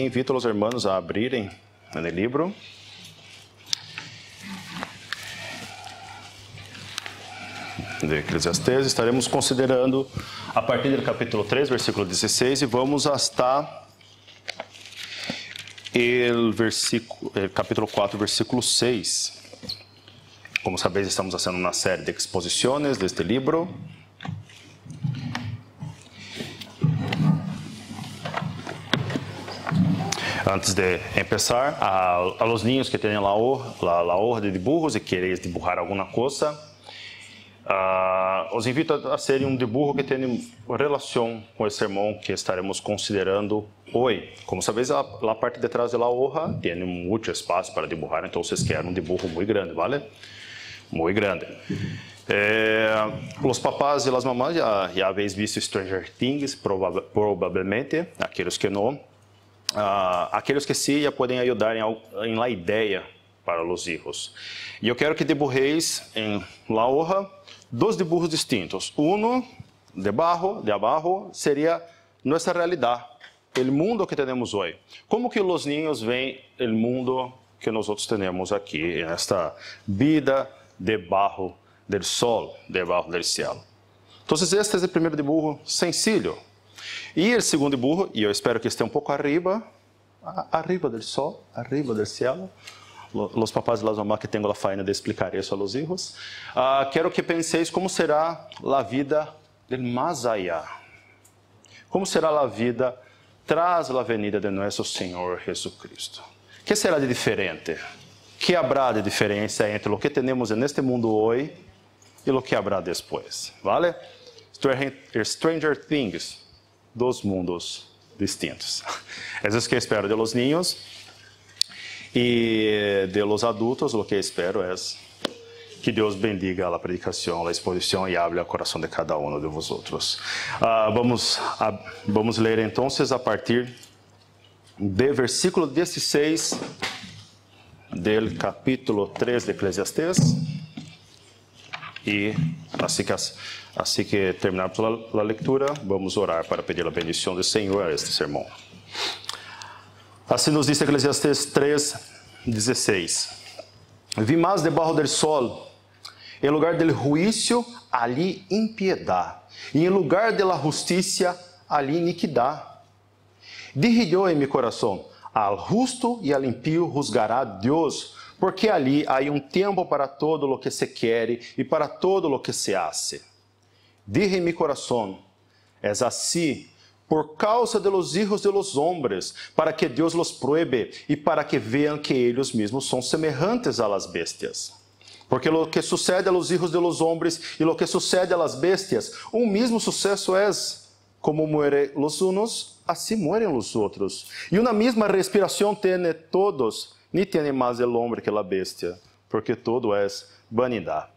invito a los hermanos a abrirem no livro. De Eclesiastes, estaremos considerando a partir do capítulo 3, versículo 16, e vamos hasta o capítulo 4, versículo 6. Como sabeis, estamos fazendo uma série de exposições deste livro. Antes de empezar, a los niños que têm la hoja de dibujos e queréis dibujar alguma coisa, os invito a hacerem um dibujo que tenha relação com o sermão que estaremos considerando hoje. Como sabeis, a parte de trás da hoja tem muito espaço para dibujar, então vocês querem um dibujo muito grande, ¿vale? Muito grande. Os papás e as mamás já habéis visto Stranger Things, provavelmente, aqueles que não. Aqueles que sim já podem ajudar em la ideia para os filhos. E eu quero que dibujeis em la hoja dois dibujos distintos. Um de abaixo seria nossa realidade, o mundo que temos hoje. Como que os niños veem o mundo que nós temos aqui, nesta vida debaixo do sol, debaixo do céu. Então, este é o primeiro dibujo sencillo. E o segundo dibujo, e eu espero que esteja um pouco arriba do sol, arriba do céu. Os papás e as mamás que têm a faina de explicar isso aos filhos. Quero que penseis como será a vida del más allá. Como será a vida tras a venida de nosso Senhor Jesucristo. Que será de diferente? Que habrá de diferença entre o que temos neste mundo hoje e o que habrá depois? Vale? Stranger Things. Dos mundos distintos. Eso es que espero de los niños y de los adultos. Lo que espero es que Deus bendiga a predicação, a exposição e hable ao coração de cada um de vosotros. Vamos ler então a partir do versículo 16 do capítulo 3 de Eclesiastes. E assim que terminarmos a leitura, vamos orar para pedir a bendição do Senhor a este sermão. Assim nos diz Eclesiastes 3:16. Vi mais debaixo del sol, em lugar del juízo, ali impiedade, e em lugar de la justicia, ali iniquidade. Dije yo em mi coração, al justo e al impío juzgará Deus, porque ali há tempo para todo lo que se quer e para todo lo que se hace. Dije en mi corazón, es así, por causa de los hijos de los hombres, para que Dios los pruebe y para que vean que ellos mismos son semejantes a las bestias. Porque lo que sucede a los hijos de los hombres y lo que sucede a las bestias, un mismo suceso es, como mueren los unos, así mueren los otros. Y una misma respiración tiene todos, ni tiene más el hombre que la bestia, porque todo es vanidad.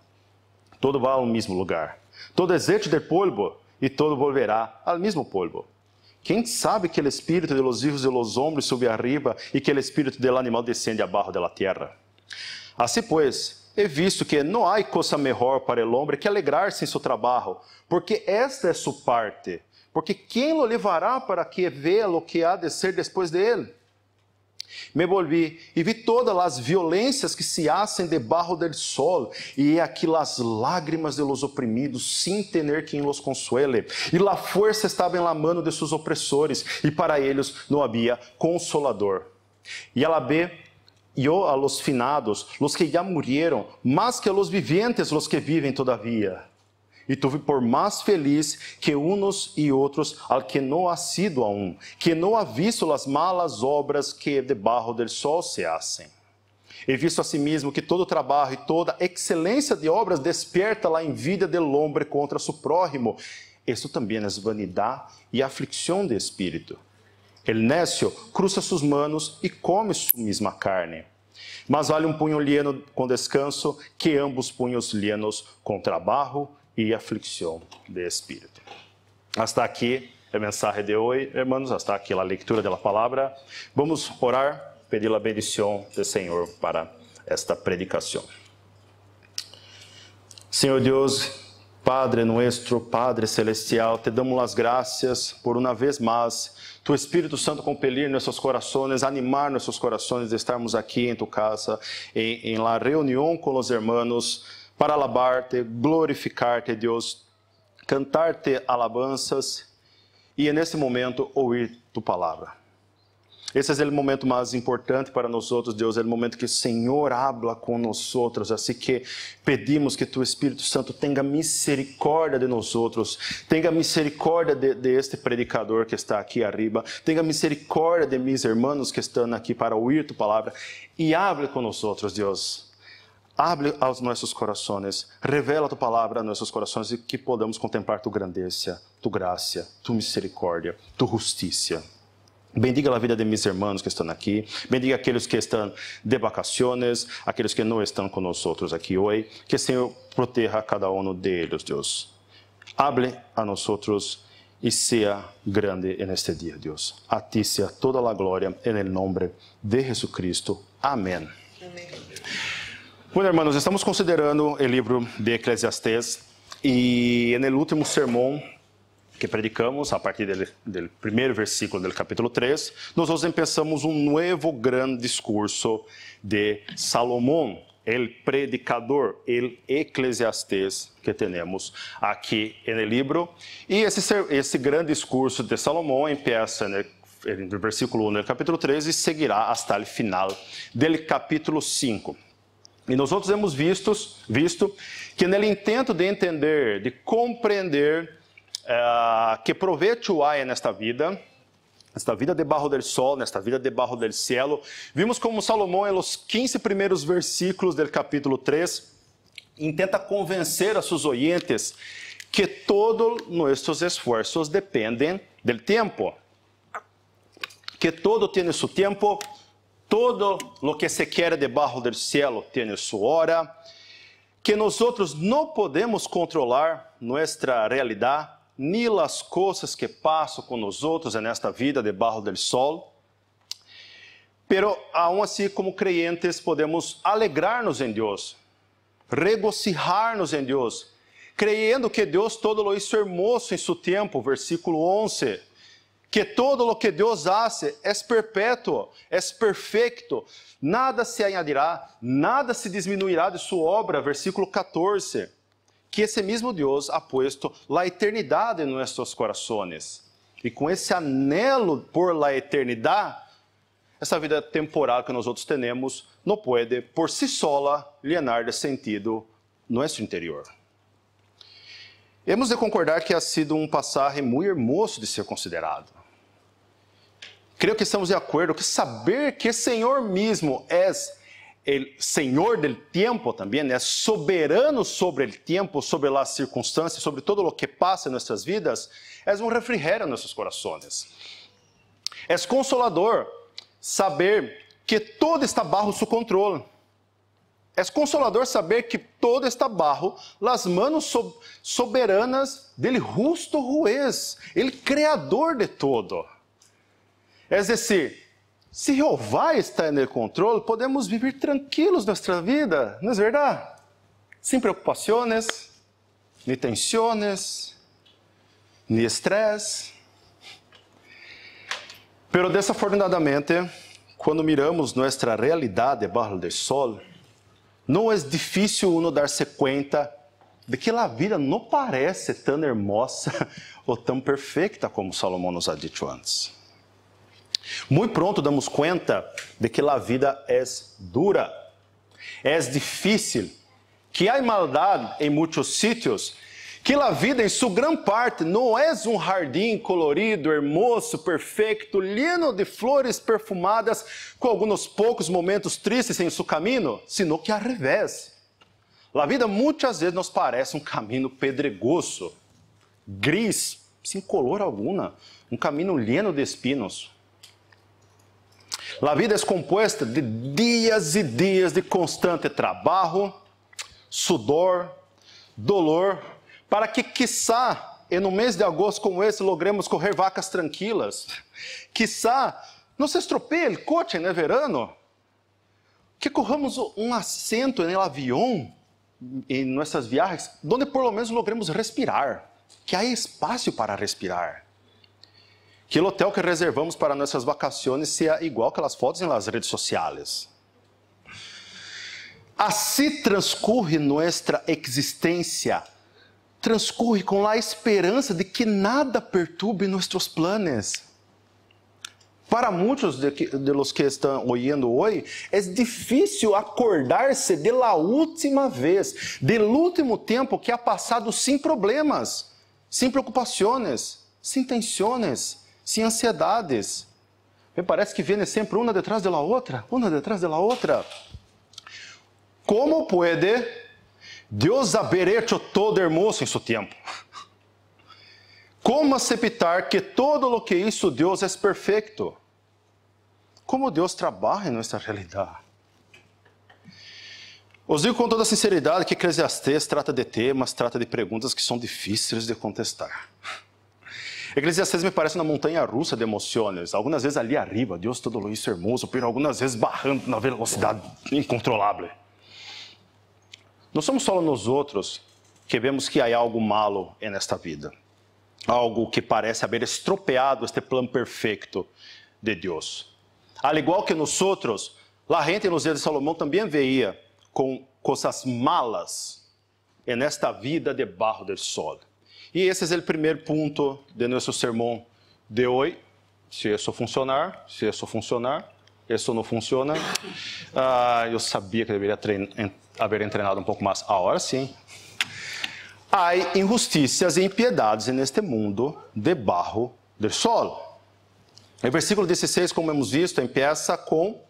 Todo va al mismo lugar. Todo es hecho de polvo, e todo volverá al mismo polvo. Quem sabe que o espírito de los hijos de los hombres sube arriba, e que o espírito del animal descende abaixo de la tierra? Assim pues, he visto que não há coisa melhor para el hombre que alegrar-se em seu trabalho, porque esta é sua parte. Porque quem lo levará para que vea lo que há de ser depois de ele? Me volvi e vi todas as violências que se hacen debaixo del sol, e aqui as lágrimas de los oprimidos, sin tener quem los consuele, e la fuerza estava em la mano de seus opressores, e para eles não havia consolador. E alabé yo a los finados, los que já murieron, más que a los vivientes, los que vivem todavia. E tuve por mais feliz que unos e outros al que não ha sido aún, que não ha visto las malas obras que debaixo del sol se hacen. He visto asimismo que todo trabalho e toda excelência de obras despierta la envidia del hombre contra su prójimo. Esto também es vanidad e aflicción de espírito. El necio cruza sus manos e come su misma carne. Mas vale um punho lieno com descanso que ambos punhos lienos com trabalho e aflicção de espírito. Hasta aqui a mensagem de hoje, hermanos. Hasta aqui a leitura da palavra. Vamos orar, pedir a bendição do Senhor para esta predicação. Senhor Deus, Padre nuestro, Padre celestial, te damos las gracias por una vez más tu Espíritu Santo compelir nuestros corazones, animar nuestros corazones de estarmos aquí en tu casa, en la reunión con los hermanos, para alabarte, glorificarte, Dios, cantarte alabanzas e, nesse momento, ouvir tu palavra. Esse é o momento mais importante para nós, Deus, é o momento que o Senhor habla com nós, assim que pedimos que tu Espírito Santo tenha misericórdia de nós, tenha misericórdia de este predicador que está aqui arriba, tenha misericórdia de meus irmãos que estão aqui para ouvir tu palavra e hable com nós, Deus. Hable aos nossos corações, revela tu palavra a nossos corações e que podamos contemplar tu grandeza, tu graça, tu misericórdia, tu justiça. Bendiga a vida de meus irmãos que estão aqui, bendiga aqueles que estão de vacaciones, aqueles que não estão conosco aqui hoje, que o Senhor proteja a cada um deles, Deus. Hable a nós e seja grande neste dia, Deus. A ti seja toda a glória, em nome de Jesucristo. Amém. Amém. Bueno, hermanos, estamos considerando o livro de Eclesiastés e no último sermão que predicamos, a partir do primeiro versículo do capítulo 3, nós empezamos novo grande discurso de Salomão, o predicador, o Eclesiastés que temos aqui no livro. E esse grande discurso de Salomão empieza no versículo 1 do capítulo 3 e seguirá até o final do capítulo 5. E nós hemos visto que no intento de entender, de compreender que proveito há nesta vida debaixo do sol, nesta vida debaixo do cielo, vimos como Salomão, em los 15 primeiros versículos do capítulo 3, intenta convencer a seus oyentes que todos nossos esforços dependem do tempo, que todo tem seu tempo. Todo lo que se quer debaixo do cielo tem sua hora, que nós não podemos controlar nossa realidade, nem as coisas que passam com nós nesta vida debaixo do sol. Pero, aún assim, como creyentes, podemos alegrar-nos em Deus, regocijar-nos em Deus, creyendo que Deus todo lo hizo hermoso em seu tempo, versículo 11. Que todo lo que Deus hace é perpétuo, é perfeito, nada se añadirá, nada se disminuirá de sua obra, versículo 14. Que esse mesmo Deus ha puesto la eternidade em nossos corações. E com esse anelo por la eternidade, essa vida temporal que nós temos, não pode, por si sola, llenar de sentido nosso interior. Hemos de concordar que ha sido passagem muito hermoso de ser considerado. Creio que estamos de acordo que saber que o Senhor mesmo é o Senhor do tempo também, é soberano sobre o tempo, sobre as circunstâncias, sobre todo o que passa em nossas vidas, é refrigério em nossos corações. É consolador saber que todo está bajo seu controle. É consolador saber que todo está bajo las manos soberanas del justo juez, el criador de todo. É decir, se Jeová está no controle, podemos viver tranquilos nossa vida, não é verdade? Sem preocupações, nem tensões, nem estresse. Pero desafortunadamente, quando miramos nossa realidade debaixo do sol, não é difícil uno dar-se conta de que a vida não parece tão hermosa ou tão perfeita como Salomão nos ha dicho antes. Muito pronto damos conta de que a vida é dura, é difícil, que há maldade em muitos sítios, que a vida em sua grande parte não é jardim colorido, hermoso, perfeito, lleno de flores perfumadas, com alguns poucos momentos tristes em seu caminho, sino que ao revés. A vida muitas vezes nos parece caminho pedregoso, gris, sem color alguma, caminho lleno de espinos. A vida é composta de dias e dias de constante trabalho, sudor, dolor, para que, quiçá, em um mês de agosto como esse, logremos correr vacas tranquilas. Quiçá, não se estropee o coche no verano. Que corramos um assento no avião em nossas viagens, onde por lo menos logremos respirar, que há espaço para respirar. Que o hotel que reservamos para nossas vacações seja igual aquelas fotos nas redes sociais. Assim transcorre nossa existência, transcorre com a esperança de que nada perturbe nossos planos. Para muitos de los que estão ouvindo hoje, é difícil acordar-se de la última vez, do último tempo que ha passado sem problemas, sem preocupações, sem tensões, sem ansiedades. Me parece que vem sempre uma detrás da outra, uma detrás da outra. Como pode Deus haber hecho todo hermoso em seu tempo? Como aceptar que todo lo que hizo Deus é perfeito? Como Deus trabalha em nossa realidade? Os digo com toda sinceridade que Eclesiastes trata de temas, trata de perguntas que são difíceis de contestar. Eclesiastes me parece uma montanha russa de emoções. Algumas vezes ali arriba, Deus todo isso hermoso, mas algumas vezes barrando na velocidade incontrolável. Não somos só nós outros que vemos que há algo malo nesta vida. Algo que parece haver estropeado este plano perfeito de Deus. Al igual que nós outros, a gente nos dias de Salomão também veia com coisas malas nesta vida debaixo do sol. E esse é o primeiro ponto de nosso sermão de hoje. Se isso funcionar, isso não funciona. Eu sabia que deveria haver treinado um pouco mais. Agora sim. Há injustiças e impiedades neste mundo debaixo do sol. O versículo 16, como hemos visto, empieza com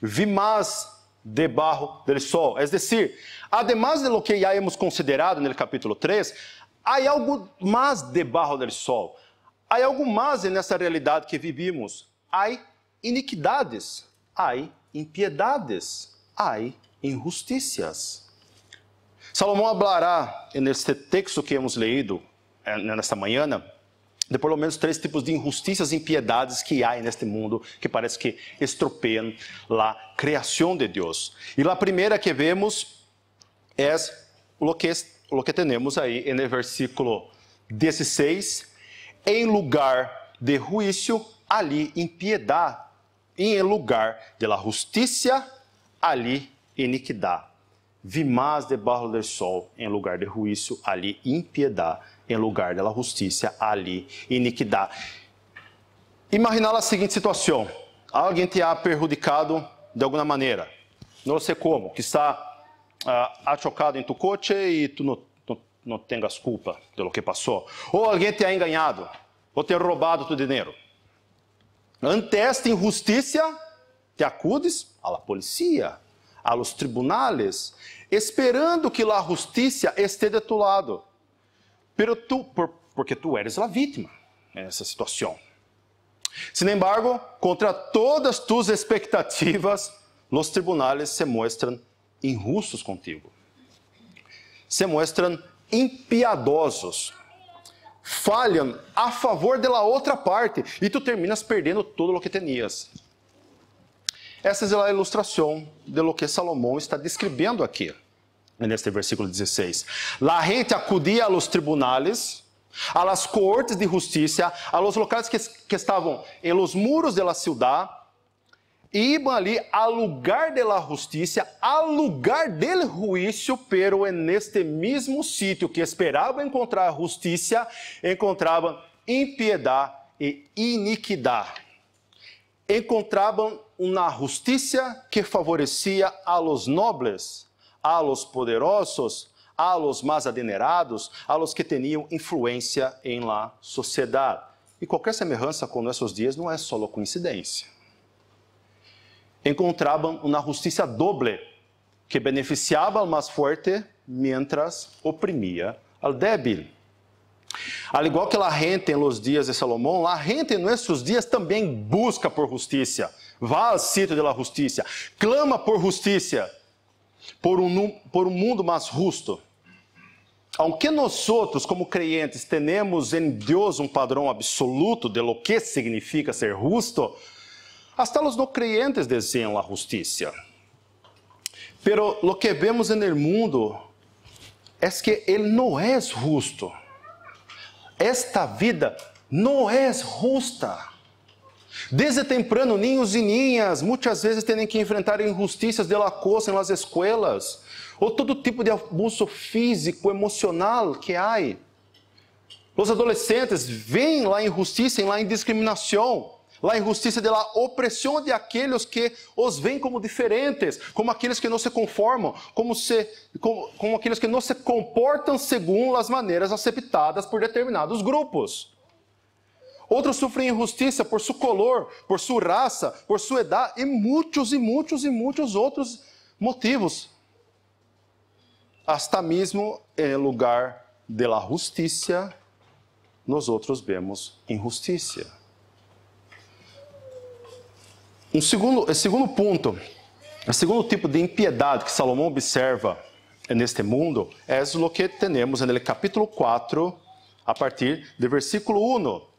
vi más debaixo do sol. É decir, además de lo que já hemos considerado no capítulo 3, há algo mais debaixo do sol. Há algo mais nessa realidade que vivimos. Há iniquidades, há impiedades, há injustiças. Salomão hablará neste texto que hemos leído nesta manhã de por lo menos 3 tipos de injustiças e impiedades que há neste mundo que parece que estropeiam a criação de Deus. E a primeira que vemos é o que temos aí no versículo 16: em lugar de juízo, ali impiedade, e em lugar de la justiça, ali iniquidade. Vi mais debaixo do sol, em lugar de juízo, ali impiedade, em lugar da justiça, ali iniquidade. Imagina a seguinte situação: alguém te ha perjudicado de alguma maneira, não sei como, que está chocado em tu coche e tu não tenhas culpa de lo que passou, ou alguém te ha enganado, ou te ha roubado tu dinheiro. Ante esta injustiça, te acudes a la policía, a los tribunales, esperando que a justiça esteja de tu lado. Porque tu eres a vítima nessa situação. Sin embargo, contra todas tus expectativas, os tribunales se mostram injustos contigo. Se mostram impiedosos. Falham a favor da outra parte e tu terminas perdendo todo o que tenias. Essa é a ilustração de lo que Salomão está descrevendo aqui, neste versículo 16. La gente acudia a los tribunales, a las cortes de justiça, a los locais que estavam em los muros de la ciudad, e iam ali ao lugar de la justiça, ao lugar del juízo, pero en este mesmo sítio que esperavam encontrar justiça, encontravam impiedade e iniquidade. Encontravam uma justiça que favorecia a los nobles, a los poderosos, a los mais adinerados, a los que tinham influência em la sociedade. E qualquer semelhança com nossos dias não é só coincidência. Encontravam uma justiça doble, que beneficiava ao mais forte, mientras oprimia al débil. Al igual que a gente nos dias de Salomão, a gente em nossos dias também busca por justiça, vai ao sítio da justiça, clama por justiça, por um mundo mais justo. Aunque nós outros, como crentes, temos em Deus um padrão absoluto de lo que significa ser justo, hasta los no creyentes desejam a justiça. Pero lo que vemos en el mundo é que ele não é justo. Esta vida não é justa. Desde temprano, niños e niñas muitas vezes têm que enfrentar injusticias de la cosa nas escolas, ou todo tipo de abuso físico, emocional que há. Os adolescentes veem lá injustiça, lá indiscriminação, lá injustiça da opressão de aqueles que os veem como diferentes, como aqueles que não se conformam, como aqueles que não se comportam segundo as maneiras aceptadas por determinados grupos. Outros sofrem injustiça por sua color, por sua raça, por sua idade e muitos outros motivos. Hasta mesmo em lugar de la justiça, nós outros vemos injustiça. O segundo ponto, o segundo tipo de impiedade que Salomão observa neste mundo é o que temos no capítulo 4, a partir do versículo 1.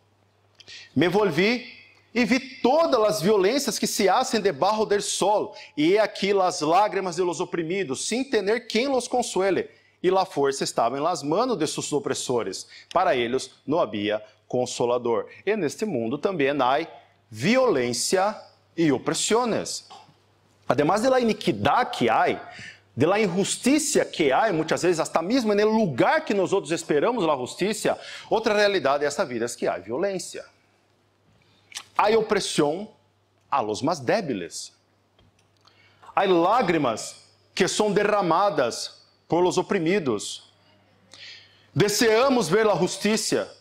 Me volvi e vi todas as violências que se hacen debaixo del sol, e aqui as lágrimas de los oprimidos, sem ter quem los consuele, e la força estava em las manos de seus opressores, para eles não havia consolador. E neste mundo também há violência e opressões. Además de la iniquidade que há, de la injustiça que há, muitas vezes, até mesmo no lugar que nós outros esperamos a justiça, outra realidade dessa vida é que há violência. Há opressão a los mais débiles. Há lágrimas que são derramadas por los oprimidos. Deseamos ver a justiça,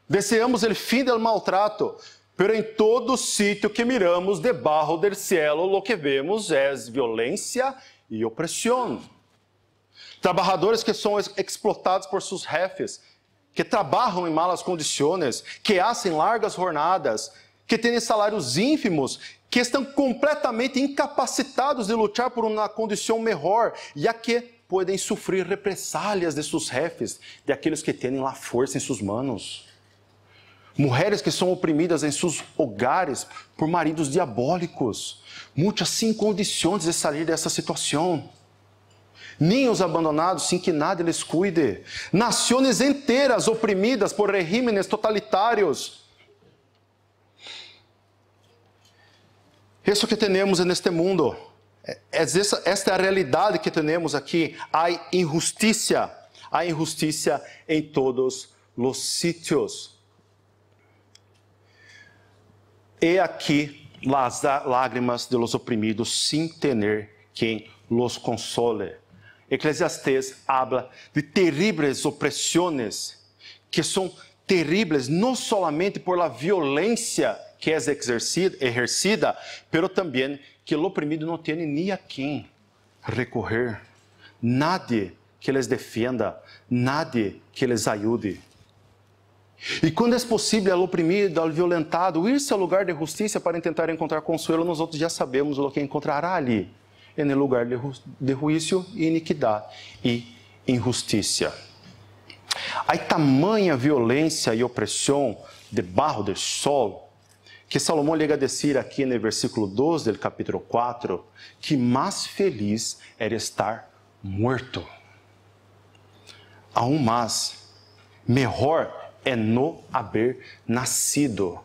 deseamos o fim do maltrato, pero em todo sítio que miramos debaixo del cielo, lo que vemos é violência e opressão. Trabalhadores que são explotados por seus jefes, que trabalham em malas condições, que hacen largas jornadas, que têm salários ínfimos, que estão completamente incapacitados de lutar por uma condição melhor, já que podem sofrer represálias de seus jefes, de aqueles que têm lá força em suas mãos. Mulheres que são oprimidas em seus hogares por maridos diabólicos, muitas sem condições de sair dessa situação. Ninhos abandonados sem que nada lhes cuide. Nações inteiras oprimidas por regimes totalitários. Isso que temos neste mundo. Esta é a realidade que temos aqui. Há injustiça em todos os sítios. E aqui as lágrimas de los oprimidos, sem ter quem los console. Eclesiastés habla de terríveis opressões, que são terríveis não solamente por la violência que é exercida, pero também que o oprimido não tem nem a quem recorrer. Nadie que les defenda, nadie que les ajude. E quando é possível ao oprimido, ao violentado, ir-se ao lugar de justiça para tentar encontrar consuelo, nós outros já sabemos o que encontrará ali, no lugar de juízo e iniquidade e injustiça. Há tamanha violência e opressão debaixo do sol, que Salomão chega a dizer aqui no versículo 12 do capítulo 4, que mais feliz era estar morto. Aún mais, melhor é não haver nascido,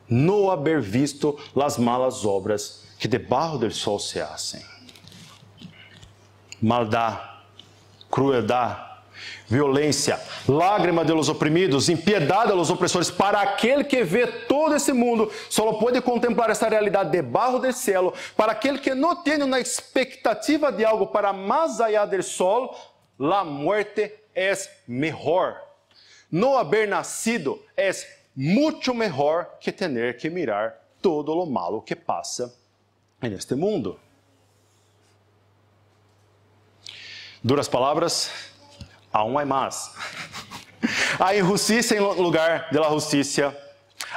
não haver visto as malas obras que debaixo do sol se hacen. Maldade, crueldade, violência, lágrima de los oprimidos, impiedade de los opressores. Para aquele que vê todo esse mundo, só pode contemplar essa realidade debaixo do céu. Para aquele que não tem uma expectativa de algo para mais allá do sol, a morte é melhor. Não haver nascido é muito melhor que ter que mirar todo o malo que passa neste mundo. Duras palavras, aún há mais. Há injustiça em lugar de la justiça.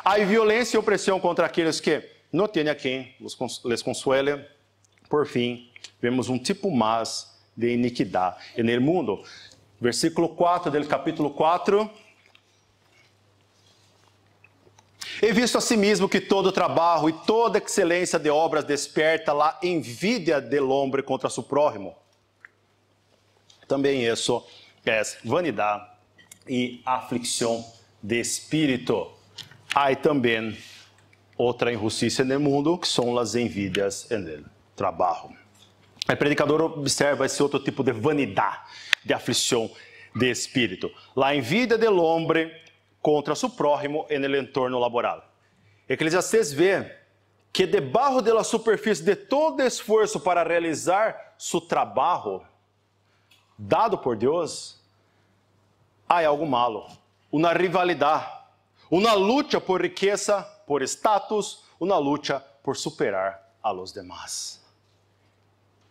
Há violência e opressão contra aqueles que não têm a quem les consuele. Por fim, vemos um tipo mais de iniquidade no mundo. Versículo 4 do capítulo 4. He visto a si mesmo que todo trabalho e toda excelência de obras desperta a envidia del hombre contra su prójimo. Também isso é vanidade e aflicção de espírito. Há também outra injustiça no mundo, que são as envidias no trabalho. O predicador observa esse outro tipo de vanidade, de aflição de espírito. A envidia do homem contra seu prójimo no entorno laboral. Eclesiastés vê que debaixo da superfície de todo esforço para realizar seu trabalho dado por Deus, há algo malo, uma rivalidade, uma luta por riqueza, por status, uma luta por superar a los demás.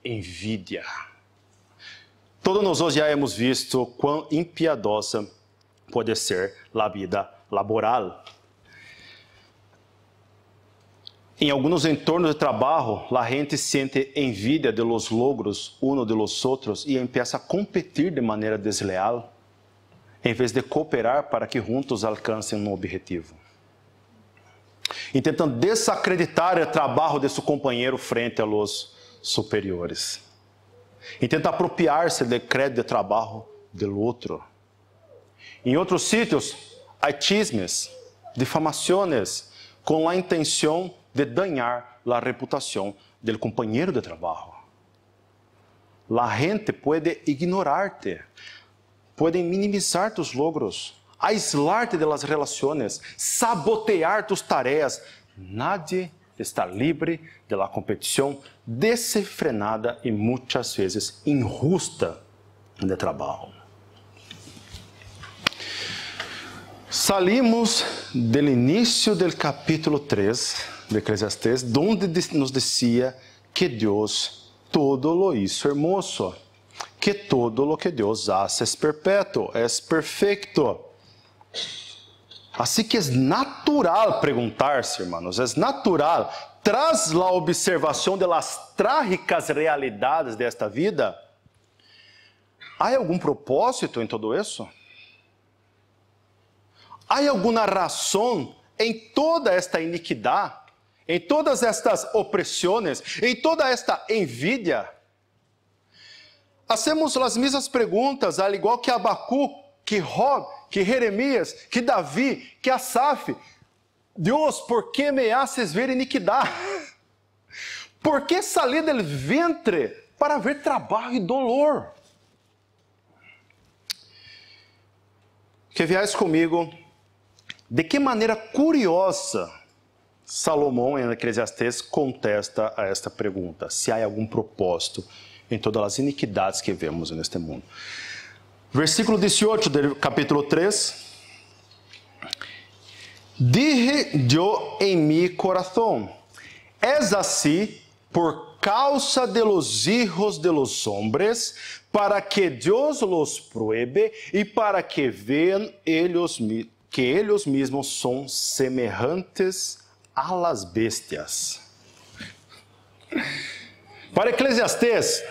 Envidia. Todos nós já hemos visto quão impiedosa pode ser a vida laboral. Em alguns entornos de trabalho, a gente sente envidia de los logros uno de los outros e empieza a competir de maneira desleal, em vez de cooperar para que juntos alcancem um objetivo. Intentam desacreditar o trabalho de seu companheiro frente a los superiores. Intentam apropriar-se do crédito de trabalho do outro. Em outros sítios, há chismes, difamações, com a intenção de dañar a reputação do companheiro de trabalho. A gente pode ignorar-te, pode minimizar tus logros, aislar-te das relações, sabotear tus tarefas. Nadie está livre da competição desenfrenada e muitas vezes injusta de trabalho. Salimos do início do capítulo 3 de Eclesiastés, onde nos dizia que Deus todo lo hizo hermoso, que todo lo que Deus hace es perpétuo, es perfecto. Assim que é natural perguntar-se, hermanos, é natural, tras a observação das trágicas realidades desta vida, há algum propósito em todo isso? Há alguma razão em toda esta iniquidade, em todas estas opressões, em toda esta envidia? Hacemos as mesmas perguntas, al igual que Abacuc, que Job, que Jeremias, que Davi, que Asaf. Deus, por que me haces ver iniquidade? Por que salir del ventre para ver trabalho e dolor? Que viais comigo, de que maneira curiosa Salomão, em Eclesiastés, contesta a esta pergunta, se há algum propósito em todas as iniquidades que vemos neste mundo. Versículo 18 do capítulo 3. Dije yo en mi corazón, es así por causa de los hijos de los hombres, para que Dios los pruebe y para que vean que ellos mismos son semejantes a las bestias. Para Eclesiastés,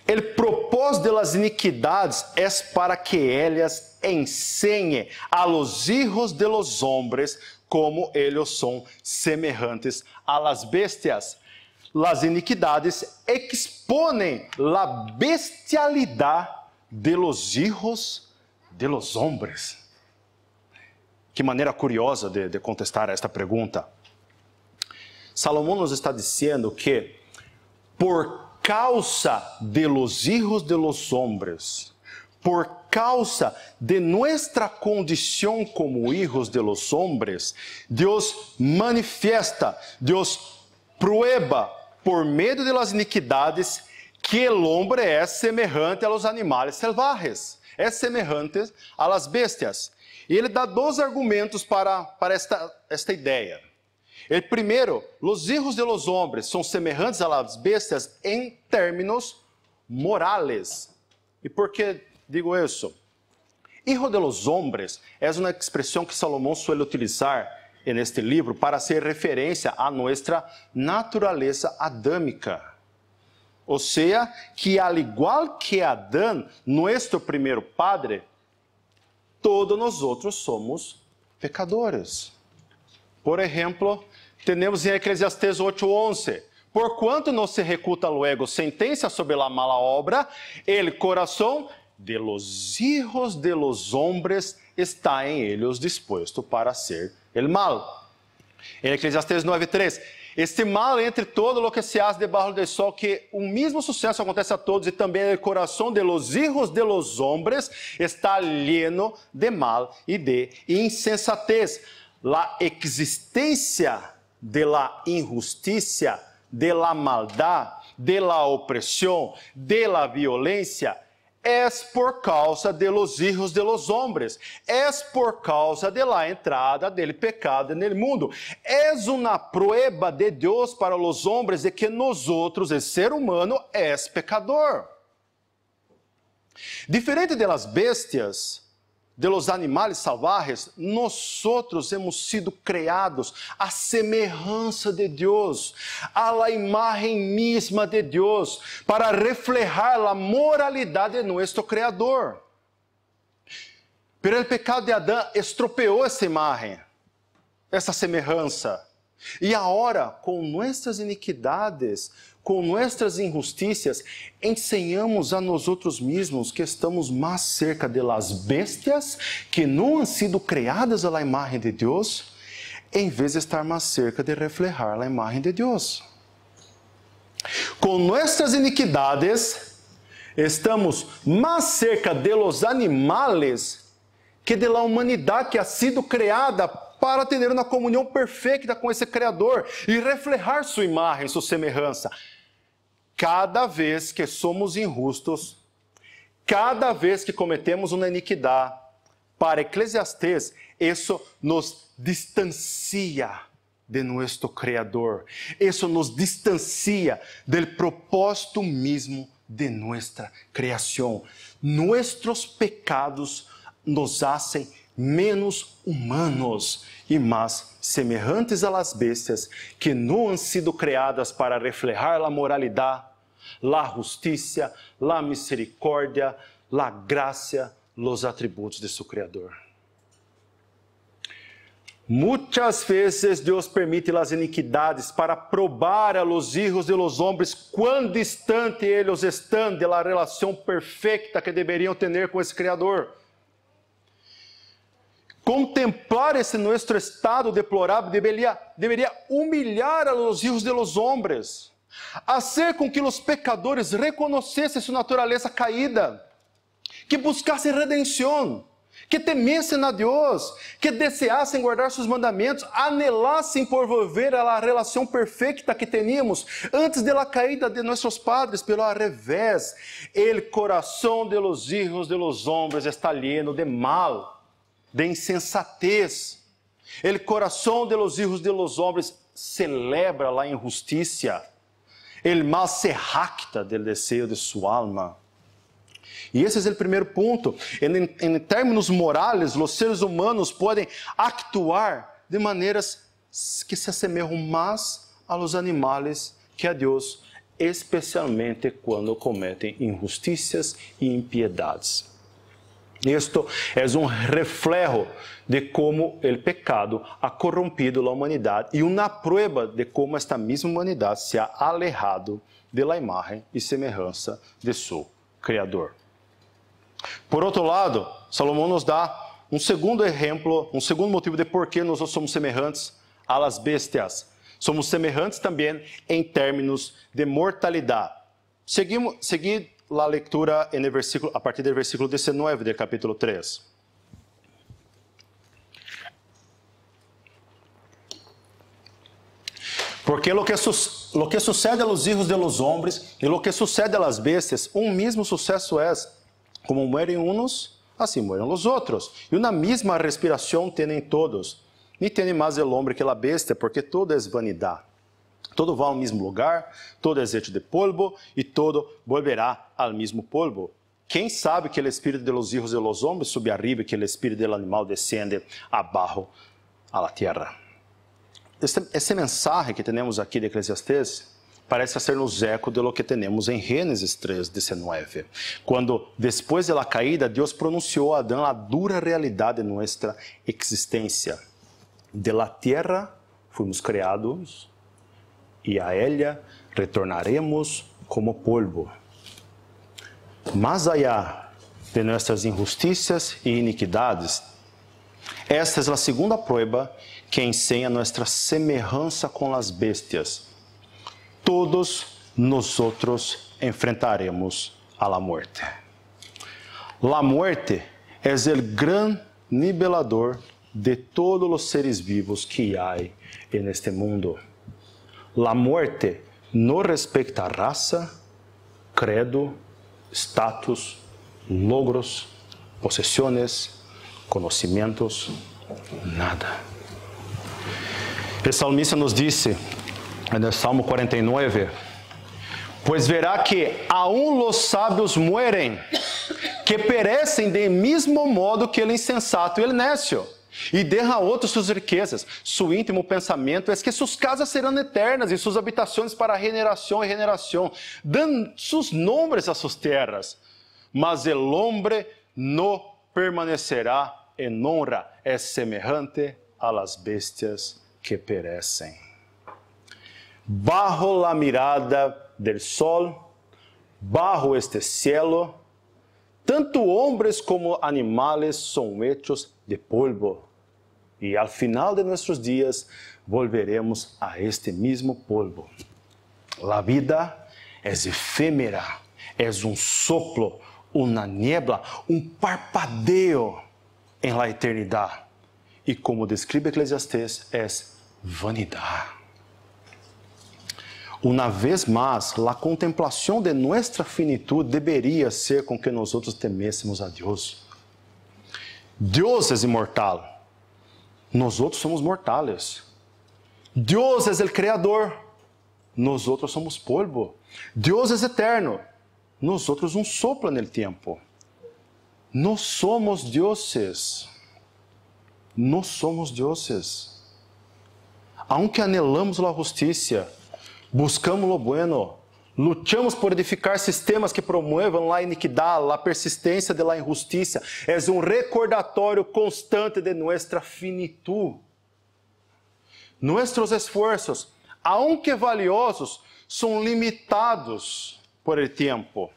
o propósito de las iniquidades é para que elas enseñen a los hijos de los hombres como ellos son semejantes a las bestias. Las iniquidades exponen la bestialidad de los hijos de los hombres. Que maneira curiosa de contestar a esta pergunta. Salomão nos está dizendo que por causa de los hijos de los hombres, por causa de nuestra condición como hijos de los hombres, Deus manifiesta, Deus prueba por meio de las iniquidades que el hombre é semejante a los animales selvajes, é semejante a las bestias. E ele dá dois argumentos para esta ideia. El primero, los hijos de los hombres son semejantes a las bestias en términos morales. ¿Y por qué digo eso? Hijo de los hombres es una expresión que Salomón suele utilizar en este libro para hacer referencia a nuestra naturaleza adámica. O sea, que al igual que Adán, nuestro primeiro padre, todos nosotros somos pecadores. Por exemplo, temos em Eclesiastés 8:11, porquanto não se recuta luego sentença sobre a mala obra, el corazón de los hijos de los hombres está en ellos dispuesto para hacer el mal. En Eclesiastes 9:3, este mal entre todo lo que se hace debajo del sol, que un mismo suceso acontece a todos, y también el corazón de los hijos de los hombres está lleno de mal y de insensatez. La existencia de la injusticia, de la maldad, de la opresión, de la violencia, es por causa de los hijos de los hombres, es por causa de la entrada del pecado en el mundo. Es una prueba de Dios para los hombres de que nosotros, el ser humano, es pecador. Diferente de las bestias, de los animales salvajes, nosotros hemos sido criados à semelhança de Deus, a la imagen misma de Deus, para reflejar a moralidade de nosso Criador. Pero o pecado de Adão estropeou essa imagem, essa semelhança. E agora, com nossas iniquidades, com nossas injusticias, ensinamos a nós outros mesmos que estamos mais cerca de las bestias que não han sido criadas à imagem de Deus, em vez de estar mais cerca de reflejar a imagem de Deus. Com nossas iniquidades, estamos mais cerca de los animales que de la humanidade que ha sido criada para ter uma comunhão perfeita com esse Criador e reflejar sua imagem, sua semelhança. Cada vez que somos injustos, cada vez que cometemos uma iniquidade, para Eclesiastes, isso nos distancia de nosso Criador. Isso nos distancia do propósito mesmo de nossa criação. Nossos pecados nos hacen menos humanos e mais semelhantes a las bestias que não han sido criadas para reflejar a moralidade, a justiça, a misericórdia, a graça, os atributos de seu Criador. Muitas vezes Deus permite as iniquidades para probar a los hijos de los hombres quão distante eles estão de la relação perfeita que deveriam ter com esse Criador. Contemplar esse nosso estado deplorável deveria humilhar a los hijos de los hombres, hacer com que os pecadores reconhecessem sua natureza caída, que buscassem redenção, que temessem a Deus, que deseassem guardar seus mandamentos, anelassem por volver a relação perfeita que teníamos antes da caída de nossos padres, pelo ao revés, el coração de los hijos de los hombres está lleno de mal, de insensatez. El coração de los hijos de los hombres celebra la injusticia. El mal se jacta del deseo de su alma. E esse é o primeiro ponto. Em termos morais, os seres humanos podem actuar de maneiras que se assemelham mais a los animales que a Deus, especialmente quando cometem injusticias e impiedades. Isto é reflejo de como o pecado ha corrompido a humanidade e uma prova de como esta mesma humanidade se ha alejado de la imagem e semelhança de seu Criador. Por outro lado, Salomão nos dá um segundo exemplo, um segundo motivo de por que nós somos semelhantes a las bestias. Somos semelhantes também em termos de mortalidade. Seguir a leitura a partir do versículo 19 do capítulo 3. Porque lo que sucede a los hijos de los hombres e lo que sucede a las bestias, um mesmo sucesso é: como mueren unos, assim mueren los outros. E uma mesma respiração têm todos. Ni tem mais el hombre que la bestia, porque todo é vanidade. Todo vai ao mesmo lugar, todo é hecho de polvo, e todo volverá ao mesmo polvo. Quem sabe que o espírito de los hijos de los hombres sube arriba e que o espírito del animal descende abaixo a la tierra. Esse mensagem que temos aqui de Eclesiastes parece ser-nos eco de lo que temos em Gênesis 3:19, quando, depois da caída, Deus pronunciou a Adão a dura realidade de nossa existência. De la tierra fomos criados e a ella retornaremos como polvo. Más allá de nuestras injusticias e iniquidades. Esta é a segunda prueba que ensina nuestra semejança com as bestias. Todos nosotros enfrentaremos a la muerte. La muerte é o gran nivelador de todos os seres vivos que há en este mundo. La muerte no respecta raça, credo, status, logros, posesiones, conhecimentos, nada. O salmista nos disse, no Salmo 49, pois verá que aún los sábios mueren, que perecem de mesmo modo que el insensato e el necio, e derra a outros suas riquezas. Su íntimo pensamento é que suas casas serão eternas e suas habitações para generação e generação. Dan sus nombres a suas terras, mas el hombre no permanecerá en honra, é semejante a las bestias que perecem. Bajo la mirada del sol, bajo este cielo, tanto homens como animales são hechos de polvo, e al final de nossos dias volveremos a este mesmo polvo. La vida é efêmera, é soplo, uma niebla, parpadeo em la eternidade. E como describe Eclesiastés, é vanidade. Uma vez mais, a contemplação de nossa finitude deveria ser com que nós temêssemos a Deus. Deus é imortal. Nós somos mortais. Deus é o Criador. Nós somos polvo. Deus é eterno. Nós soplo no tempo. Nós somos dioses. Nós somos dioses. Aunque anelamos a justiça, buscamos lo bueno, lutamos por edificar sistemas que promuevam a iniquidade, a persistência de la injustiça. É recordatório constante de nossa finitude. Nossos esforços, aunque valiosos, são limitados por el tempo.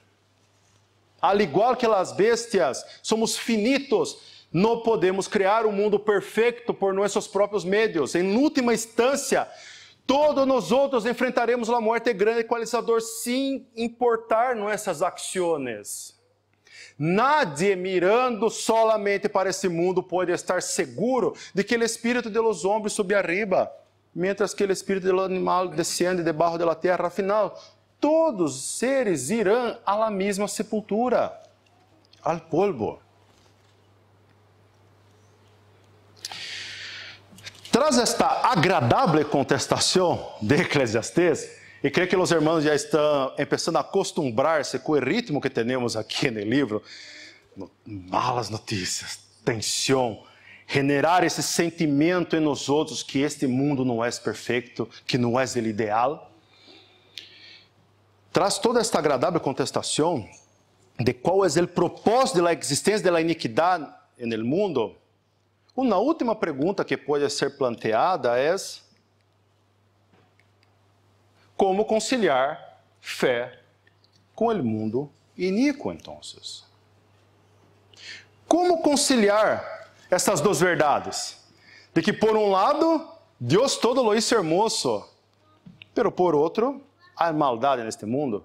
Al igual que as bestias, somos finitos. Não podemos criar um mundo perfeito por nossos próprios meios. Em última instância, todos nós enfrentaremos a morte grande equalizador sem importar nossas ações. Nadie mirando solamente para esse mundo pode estar seguro de que o espírito de los homens sube arriba, mientras que o espírito do animal desciende debaixo da terra. Afinal, todos os seres irão a la mesma sepultura, al polvo. Tras esta agradável contestação de Eclesiastés, e creio que os irmãos já estão começando a acostumbrar-se com o ritmo que temos aqui no livro, malas notícias, tensão, generar esse sentimento em nós outros que este mundo não é perfeito, que não é o ideal. Tras toda esta agradável contestação de qual é o propósito da existência da iniquidade no mundo, uma última pergunta que pode ser planteada é: como conciliar fé com o mundo iníquo, então? Como conciliar essas duas verdades? De que, por um lado, Deus todo lo hizo hermoso, pero por outro, há maldade neste mundo.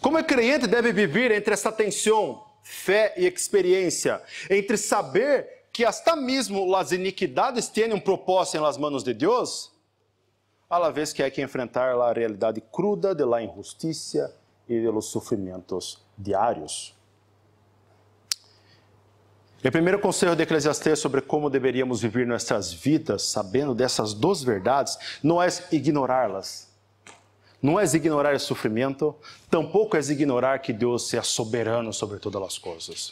Como o crente deve viver entre essa tensão, fé e experiência, entre saber que hasta mesmo as iniquidades têm um propósito nas mãos de Deus, a la vez que há que enfrentar a realidade cruda de la injustiça e de los sofrimentos diários. O primeiro conselho de Eclesiastés sobre como deveríamos viver nossas vidas, sabendo dessas duas verdades, não é ignorá-las. Não é ignorar o sofrimento, tampouco é ignorar que Deus é soberano sobre todas as coisas.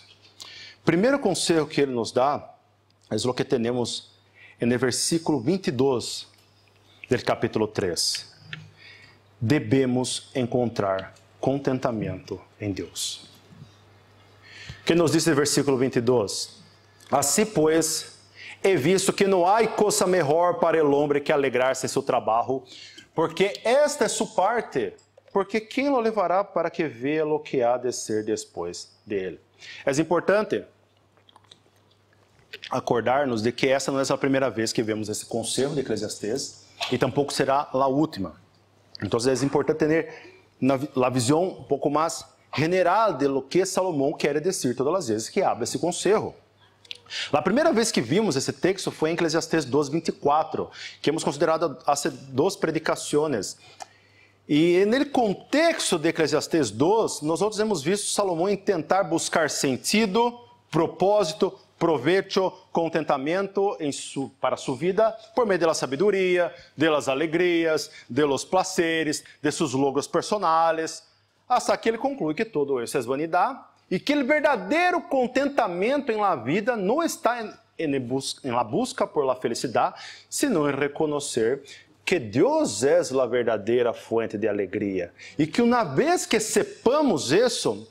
O primeiro conselho que Ele nos dá é o que temos no versículo 22 do capítulo 3. Devemos encontrar contentamento em Deus. O que nos diz o versículo 22? Assim, pois, he visto que não há coisa melhor para o homem que alegrar-se em seu trabalho, porque esta é sua parte, porque quem o levará para que veja o que há de ser depois de Él. É importante acordar-nos de que essa não é a primeira vez que vemos esse conselho de Eclesiastés e tampouco será a última. Então é importante ter a visão um pouco mais general de lo que Salomão quer dizer todas as vezes que abre esse conselho. A primeira vez que vimos esse texto foi em Eclesiastés 2:24, que hemos considerado há 2 predicações. E no contexto de Eclesiastés 2, nós outros hemos visto Salomão em tentar buscar sentido, propósito, provecho, contentamento para sua vida por meio da sabedoria, das alegrias, de los placeres, de seus logros personais, hasta que ele conclui que todo isso é vanidade e que o verdadeiro contentamento em la vida não está em la busca por la felicidade, senão em reconhecer que Deus é a verdadeira fonte de alegria e que uma vez que sepamos isso,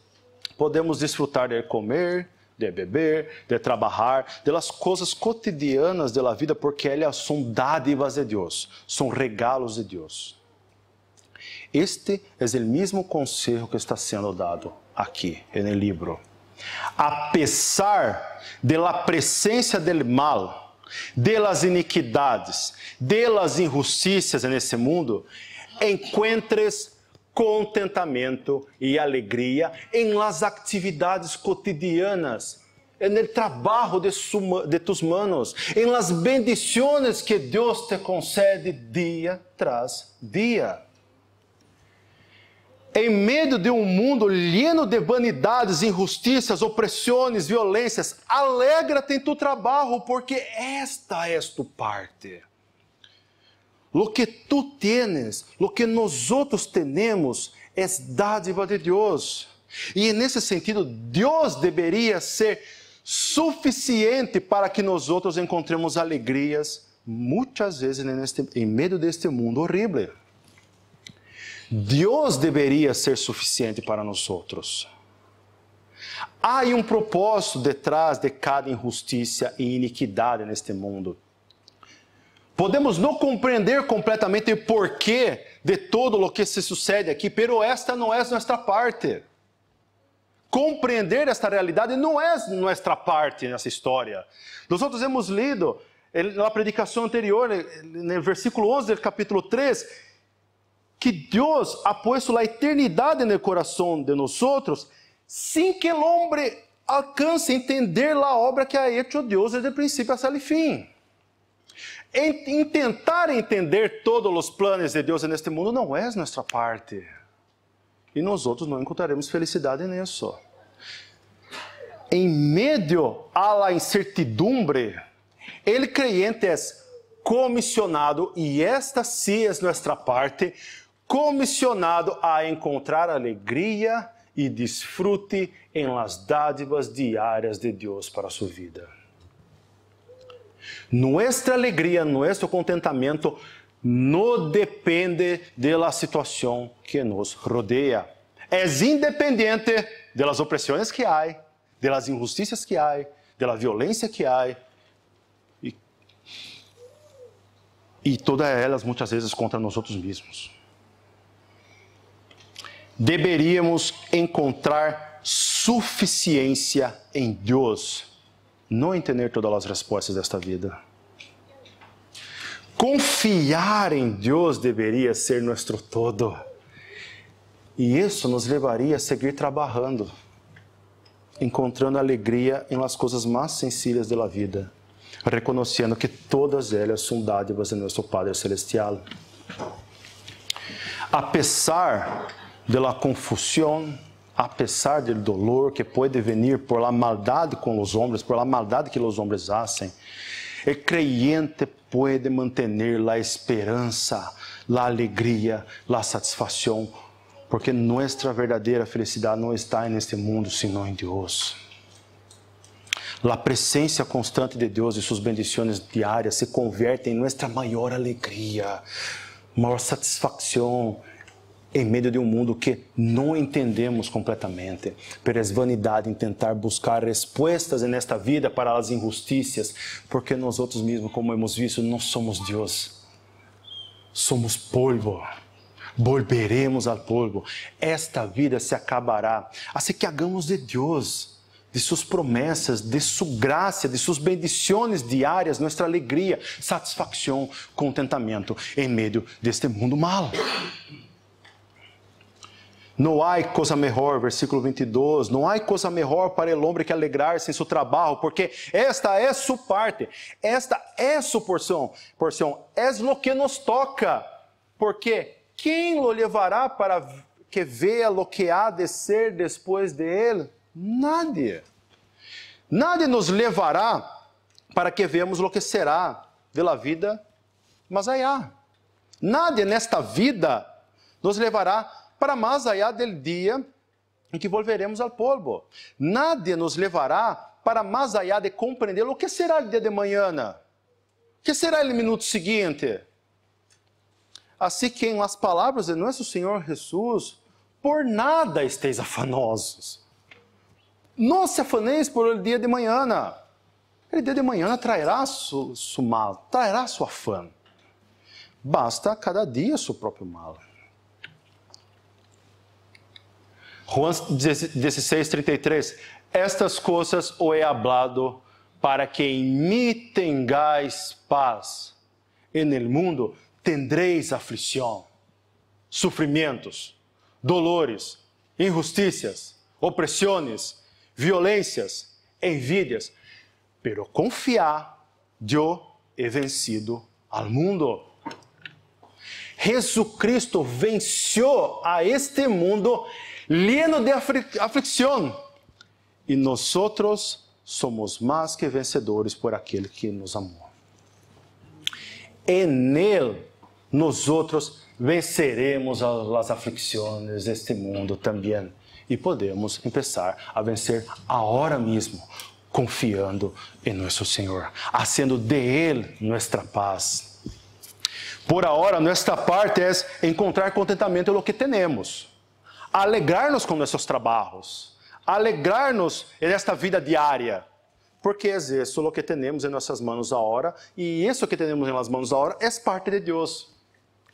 podemos desfrutar de comer, de beber, de trabalhar, de las coisas cotidianas da vida, porque elas são dádivas de Deus, são regalos de Deus. Este é o mesmo conselho que está sendo dado aqui no livro. A pesar de la presença del mal, de las iniquidades, de las injusticias nesse mundo, encuentres contentamento e alegria em las atividades cotidianas, no trabalho de tus manos, em las bendiciones que Deus te concede dia tras dia. Em meio de um mundo lleno de vanidades, injusticias, opressões, violências, alegra-te em tu trabalho, porque esta é tu parte. Lo que tu tienes, lo que nós outros temos, é dádiva de Deus. E nesse sentido, Deus deveria ser suficiente para que nós outros encontremos alegrias, muitas vezes em meio deste mundo horrível. Deus deveria ser suficiente para nós outros. Há um propósito detrás de cada injustiça e iniquidade neste mundo. Podemos não compreender completamente o porquê de todo o que se sucede aqui, pero esta não é nossa parte. Compreender esta realidade não é nossa parte nessa história. Nós outros hemos lido na predicação anterior, no versículo 11 do capítulo 3, que Deus ha puesto a eternidade no coração de nós outros, sem que o homem alcance a entender a obra que ha hecho Deus desde o princípio até o fim. Em tentar entender todos os planos de Deus neste mundo não é nossa parte. E nós outros não encontraremos felicidade nisso. Em meio à incertidumbre, o creyente é comissionado, e esta sim é nossa parte, comissionado a encontrar alegria e desfrute em las dádivas diárias de Deus para sua vida. Nuestra alegria, nuestro contentamento não depende da situação que nos rodeia. É independente das opressões que há, das injusticias que há, da violência que há, e todas elas muitas vezes contra nós outros mesmos. Deveríamos encontrar suficiência em Deus, não em ter todas as respostas desta vida. Confiar em Deus deveria ser nosso todo. E isso nos levaria a seguir trabalhando, encontrando alegria em las coisas mais sencillas da vida, reconhecendo que todas elas são dádivas de nosso Padre Celestial. A pesar de la confusão, a pesar do dolor que pode venir por la maldade com os homens, por la maldade que os homens hacen, o creyente pode manter a esperança, a alegria, a satisfação, porque nossa verdadeira felicidade não está neste mundo, senão em Deus. A presença constante de Deus e suas bendições diárias se convertem em nossa maior alegria, maior satisfação, em meio de um mundo que não entendemos completamente, pero é vanidade em tentar buscar respostas nesta vida para as injustícias, porque nós outros mesmos, como hemos visto, não somos Deus, somos polvo, volveremos al polvo. Esta vida se acabará. Assim que hagamos de Deus, de suas promessas, de sua graça, de suas bendições diárias, nossa alegria, satisfação, contentamento em meio deste mundo mal. Não há coisa melhor, versículo 22, não há coisa melhor para o homem que alegrar-se em seu trabalho, porque esta é sua parte, esta é sua porção, é o que nos toca, porque quem o levará para que veja o que há de ser depois de ele? Nadie. Nadie nos levará para que vejamos o que será de la vida mais allá. Nadie nesta vida nos levará para mais allá del dia em que volveremos ao polvo. Nadie nos levará para mais allá de compreender o que será o dia de manhã, o que será o minuto seguinte. Assim que em las palavras de nosso Senhor Jesus, por nada esteis afanosos. Não se afaneis por el dia de manhã. O dia de manhã trará seu mal, trará seu afã. Basta cada dia seu próprio mal. Juan 16:33, estas coisas o he hablado para que em mim tengáis paz. En el mundo tendréis aflição, sofrimentos, dolores, injusticias, opressões, violências, envidias. Pero confiar, eu he vencido al mundo. Jesucristo venceu a este mundo lleno de aflicción, e nós somos mais que vencedores por aquele que nos amou. En Él, nós venceremos as aflicções deste mundo também, e podemos começar a vencer agora mesmo, confiando em nosso Senhor, haciendo de Él nuestra paz. Por ahora, nossa parte é encontrar contentamento no que temos, alegrar-nos com nossos trabalhos, alegrar-nos nesta vida diária, porque é isso o que temos em nossas mãos agora, e isso que temos em nossas mãos agora é parte de Deus,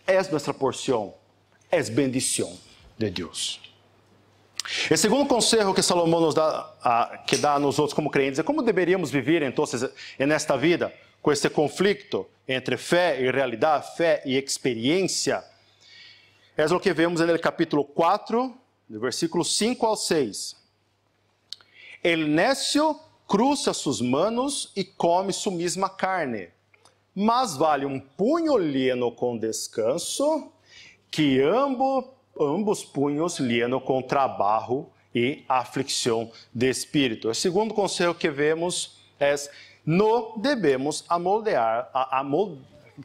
é nossa porção, é bendição de Deus. O segundo conselho que Salomão nos dá, que dá a nós outros como crentes, é como deveríamos viver então nesta vida, com esse conflito entre fé e realidade, fé e experiência. É o que vemos no capítulo 4, do versículo 5 ao 6. El necio cruza sus manos e come su misma carne, mas vale um punho lleno com descanso que ambos punhos lleno com trabalho e aflicção de espírito. O segundo conselho que vemos é: não devemos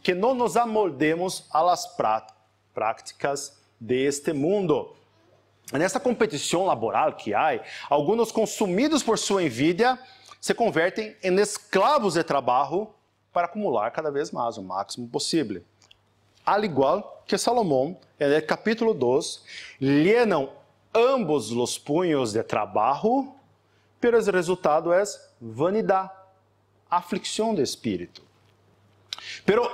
que não nos amoldemos a las práticas deste mundo. Nesta competição laboral que há, alguns consumidos por sua envidia se convertem em escravos de trabalho para acumular cada vez mais, o máximo possível. Al igual que Salomão, no capítulo 2, llenam ambos os punhos de trabalho, pero o resultado é vanidade, aflicção de espírito. Pero,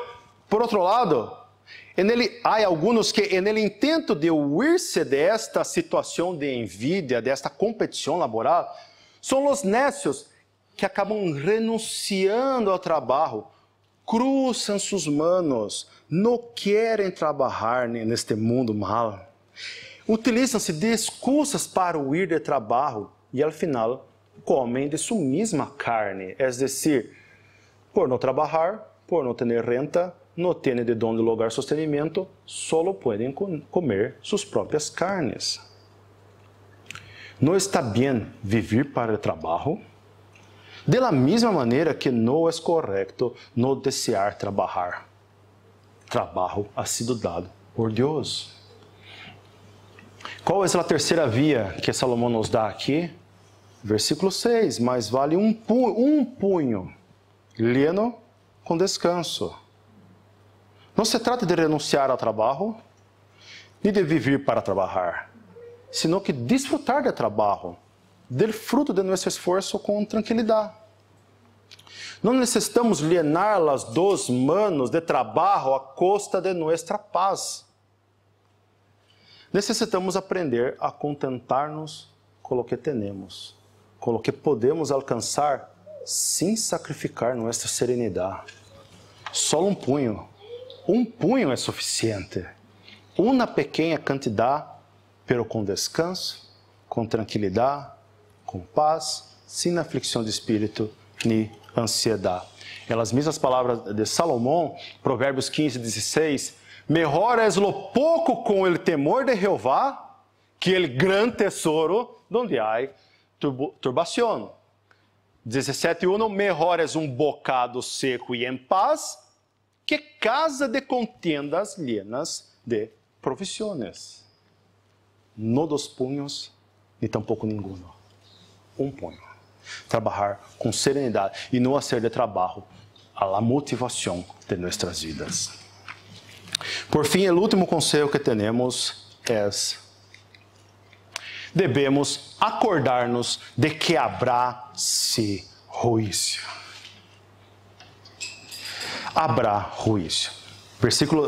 por outro lado, há alguns que, no intento de huir-se desta situação de envidia, desta competição laboral, são os nécios que acabam renunciando ao trabalho, cruzam suas manos, não querem trabalhar neste mundo mal. Utilizam-se de excusas para huir de trabalho e, ao final, comem de sua mesma carne, é decir, por não trabalhar, por não ter renta, não têm de onde lograr sostenimento, solo podem comer suas próprias carnes. Não está bem viver para o trabalho? De la mesma maneira que não é correto não desejar trabalhar. Trabalho ha sido dado por Deus. Qual é a terceira via que Salomão nos dá aqui? Versículo 6, mas vale um punho, lleno com descanso. Não se trata de renunciar ao trabalho, nem de viver para trabalhar, sino que desfrutar do trabalho, do fruto de nosso esforço com tranquilidade. Não necessitamos llenar as duas manos de trabalho a costa de nossa paz. necessitamos aprender a contentar-nos com o que temos, com o que podemos alcançar sem sacrificar nossa serenidade. Só um punho é suficiente. Uma pequena quantidade, pero com descanso, com tranquilidade, com paz, sem aflição de espírito nem ansiedade. Elas mesmas palavras de Salomão, Provérbios 15, 16, melhor es lo pouco com el temor de Jeová, que el gran tesouro donde há turbação. 17:1, melhor es bocado seco e em paz, que casa de contendas llenas de provisiones. No dos punhos, nem tampouco nenhum. Um punho. Trabalhar com serenidade e não hacer de trabalho a la motivação de nossas vidas. Por fim, o último conselho que temos é: devemos acordar-nos de que habrá sim juízo. Habrá juízo.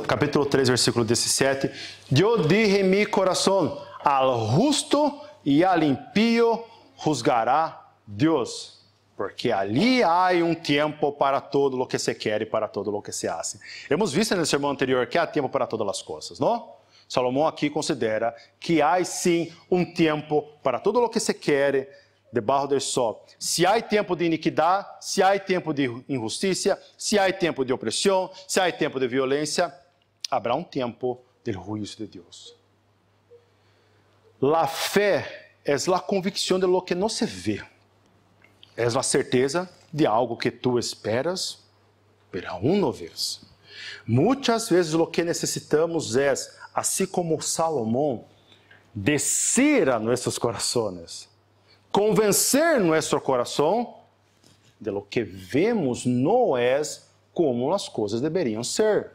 Capítulo 3, versículo 17. Eu dije em mi coração, al justo e al impío juzgará Deus, porque ali há tempo para todo o que se quer e para todo o que se hace. Hemos visto no sermão anterior que há tempo para todas as coisas, não? Salomão aqui considera que há sim tempo para todo o que se quer debaixo do sol. Se há tempo de iniquidade, se há tempo de injustiça, se há tempo de opressão, se há tempo de violência, haverá tempo do juízo de Deus. La fé é a convicção de lo que não se vê. É a certeza de algo que tu esperas, pero aún não vês. Muitas vezes o que necessitamos é, assim como Salomão, descer a nossos corações, convencer nosso coração de lo que vemos não é como as coisas deveriam ser.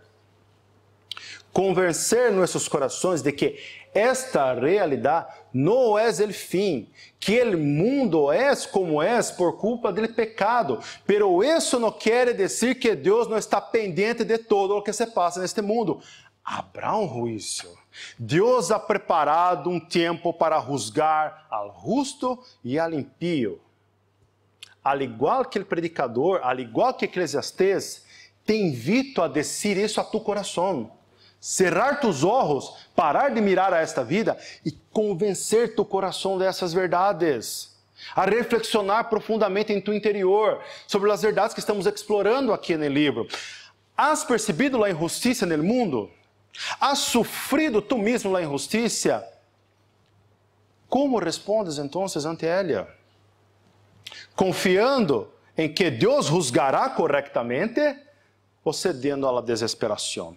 Convencer nossos corações de que esta realidade não é o fim, que o mundo é como é por culpa do pecado, pero isso não quer dizer que Deus não está pendente de todo o que se passa neste mundo. Haverá juízo. Deus ha preparado tempo para juzgar al justo e al impío. Al igual que o predicador, al igual que Eclesiastés, te invito a dizer isso a tu coração. Cerrar tus olhos, parar de mirar a esta vida e convencer tu coração dessas verdades. A reflexionar profundamente em tu interior sobre as verdades que estamos explorando aqui no livro. Has percebido a injustiça no mundo? Has sofrido tu mesmo a injustiça? Como respondes então ante ela? Confiando em que Deus juzgará corretamente ou cedendo à desesperação?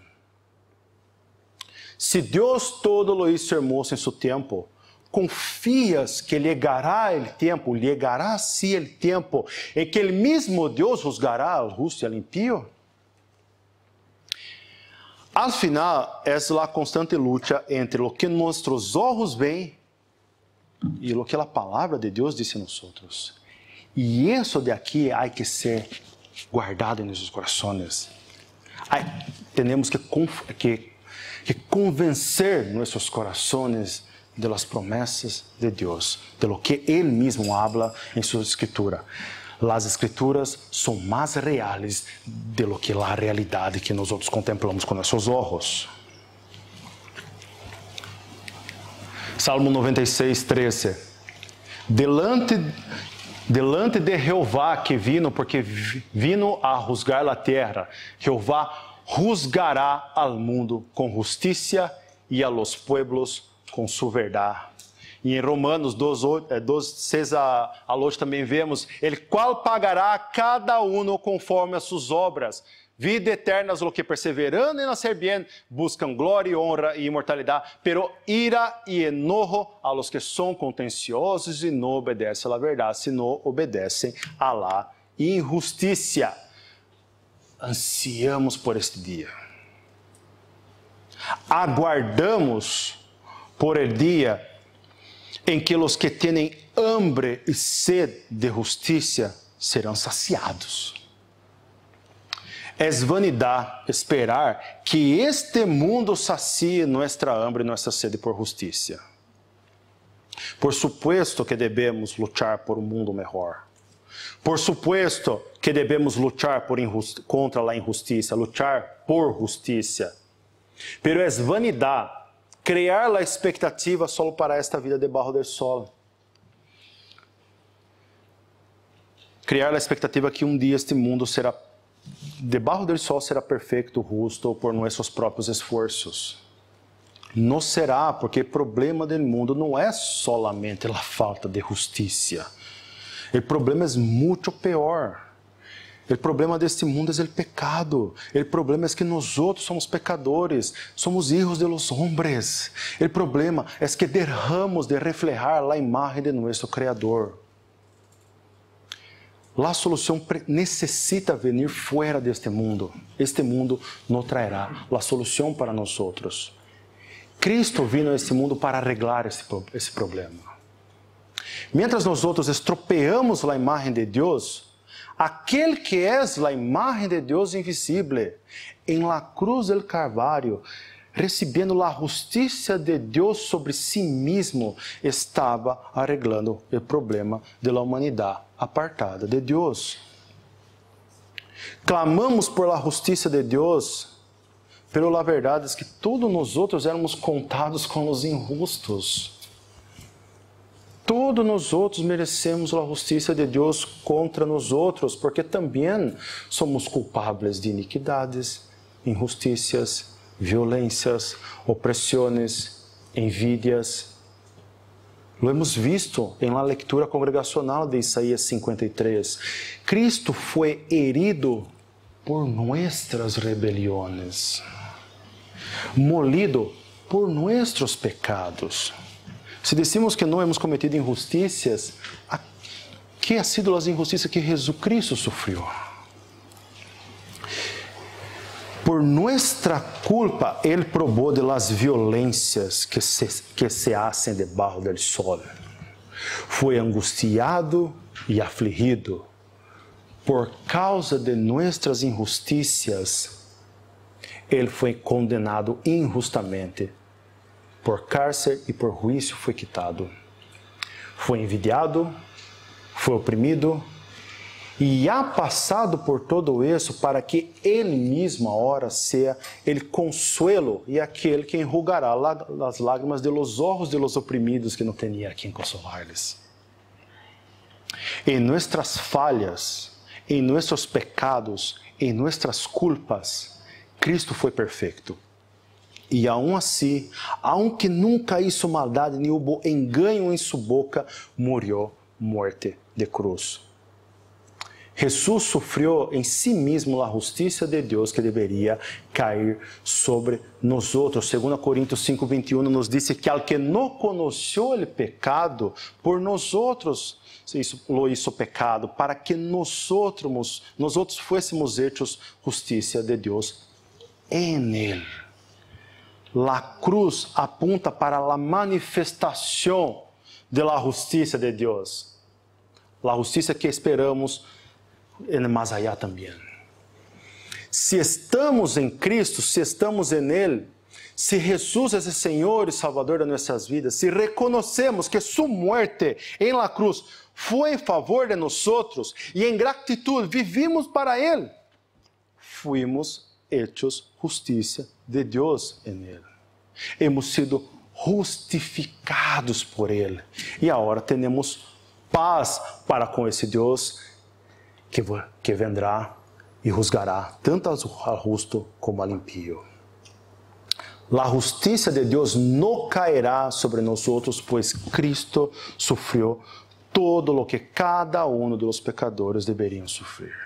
Se Deus todo lo hizo hermoso em seu tempo, confias que llegará o tempo, llegará sim o tempo, em que o mesmo Deus juzgará al justo e al impío? Al final, é a constante luta entre o que nossos olhos veem e o que a palavra de Deus diz a nós. E isso de aqui há que ser guardado em nossos corações. Temos que convencer nossos corações de las promessas de Deus, de lo que Ele mesmo habla em sua escritura. As escrituras são mais reais de lo que a realidade que nós contemplamos com nossos olhos. Salmo 96, 13. Delante de Jeová que vino, porque vino a juzgar a terra, Jeová juzgará al mundo com justiça e a los pueblos com sua verdade. E em Romanos 12, 6 a 8 também vemos, ele qual pagará a cada um conforme as suas obras. Vida eterna es lo que perseverando en hacer bien buscan gloria, honra y inmortalidad, pero ira y enojo a los que son contenciosos y no obedecen a la verdad, sino obedecen a la injusticia. Ansiamos por este dia. Aguardamos por el dia em que os que têm hambre e sede de justiça serão saciados. Es vanidad esperar que este mundo sacie nuestra hambre e nossa sede por justiça. Por supuesto que devemos lutar por um mundo melhor. Por supuesto que devemos lutar contra a injustiça, lutar por justiça. Pero es vanidad criar a expectativa solo para esta vida debaixo del sol. Criar a expectativa que dia este mundo será, debaixo del sol será perfeito, justo, por nossos próprios esforços. Não será, porque o problema do mundo não é solamente a falta de justiça. O problema é muito pior. O problema deste mundo é o pecado. O problema é que nós outros somos pecadores, somos hijos de los hombres. O problema é que derramos de reflejar a imagem de nosso Criador. A solução necessita vir fora deste mundo. Este mundo não trairá a solução para nós outros. Cristo vino a este mundo para arreglar esse problema. Mientras nós outros estropeamos a imagem de Deus, aquele que é a imagem de Deus invisível, em la cruz del Calvário, recebendo a justiça de Deus sobre si mesmo, estava arreglando o problema da humanidade apartada de Deus. Clamamos por la justiça de Deus, pero a verdade é que todos nós outros éramos contados com os injustos. Todos nós outros merecemos a justiça de Deus contra nós outros, porque também somos culpados de iniquidades, injustiças, violências, opressões, envidias. Lo hemos visto em la leitura congregacional de Isaías 53. Cristo foi herido por nuestras rebeliones, molido por nuestros pecados. Se decimos que não hemos cometido injustiças, que ha sido as injustiças que Jesucristo sofreu? Por nuestra culpa, Ele probou de las violências que se hacen debaixo del sol. Foi angustiado e afligido. Por causa de nuestras injustiças, Ele foi condenado injustamente. Por cárcere e por juízo foi quitado. Foi envidiado, foi oprimido e ha passado por todo isso para que Ele mesmo agora seja o consuelo e aquele que enjugará as lágrimas de los ojos de los oprimidos que não tinha quem consolar-lhes. Em nossas falhas, em nossos pecados, em nossas culpas, Cristo foi perfeito. E aún assim, aunque nunca hizo maldade, nem hubo engano em sua boca, morreu morte de cruz. Jesus sofreu em si mesmo a justiça de Deus que deveria cair sobre nós outros. 2 Coríntios 5:21 nos diz que al que não conheceu o pecado, por nós outros lo hizo pecado, para que nós outros fuésemos hechos justiça de Deus en Él. La cruz apunta para la manifestação de la justiça de Deus. La justiça que esperamos en más allá também. Se estamos em Cristo, se estamos en Él, se Jesus é o Senhor e Salvador de nossas vidas, se reconhecemos que sua muerte em la cruz foi em favor de nós outros e em gratitud vivimos para Ele, fuimos hechos justiça de Deus em Ele. Hemos sido justificados por Ele. E agora temos paz para com esse Deus que vendrá e juzgará tanto ao justo como ao impío. A justiça de Deus não cairá sobre nós outros, pois Cristo sofreu todo o que cada um dos pecadores deveriam sofrer.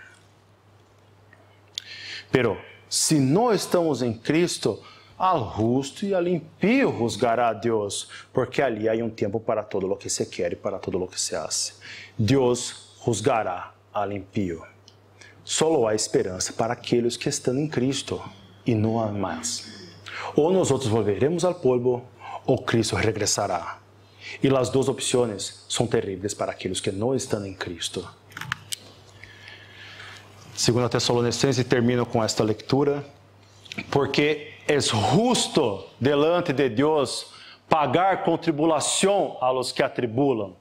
Pero se não estamos em Cristo, al justo e al impío juzgará a Deus, porque ali há tempo para todo o que se quer e para todo o que se hace. Deus juzgará al impío. Solo há esperança para aqueles que estão em Cristo e não há mais. Ou nós outros volveremos ao polvo, ou Cristo regressará. E as duas opções são terríveis para aqueles que não estão em Cristo. 2 Tessalonicenses, termino com esta leitura. Porque é justo delante de Deus pagar com tribulação a los que atribulam,